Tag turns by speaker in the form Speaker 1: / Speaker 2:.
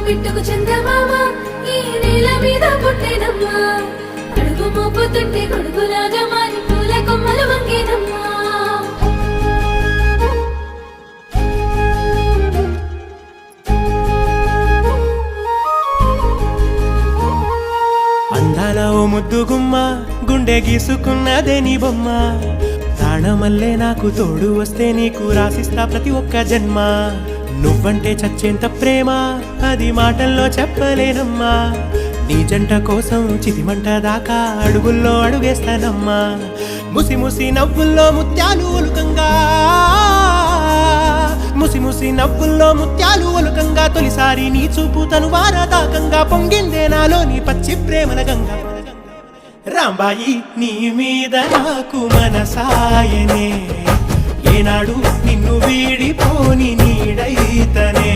Speaker 1: బిట్టుకు చందమామ ఈ నేల మీద పుట్టేనమ్మా అడుగు మోపుతుంటే కొడుకులాగా మారి పూల కొమ్మలు వంగేనమ్మా
Speaker 2: అందాల ఓ ముద్దు గుమ్మ గుండె గీసుకున్నదే నీ బొమ్మ ప్రాణమల్లే నాకు తోడు వస్తే నీకు రాసిస్తా ప్రతి ఒక్క జన్మ నువ్వంటే చచ్చేంత ప్రేమ అది మాటల్లో చెప్పలేనమ్మా నీ జంట కోసం చితిమంట దాకా అడుగుల్లో అడుగేస్తానమ్మా ముసి ముసి నవ్వుల్లో ముత్యాలు ఒలుకంగా ముసి ముసి నవ్వుల్లో ముత్యాలు ఒలుకంగా తొలిసారి నీ చూపు తను వారదాకంగా పొంగిందే నాలో నీ పచ్చి ప్రేమల గంగా రాంబాయి నీ మీద నాకు మనసాయనే ఏనాడు నిన్ను వీడిపోని నీడైతనే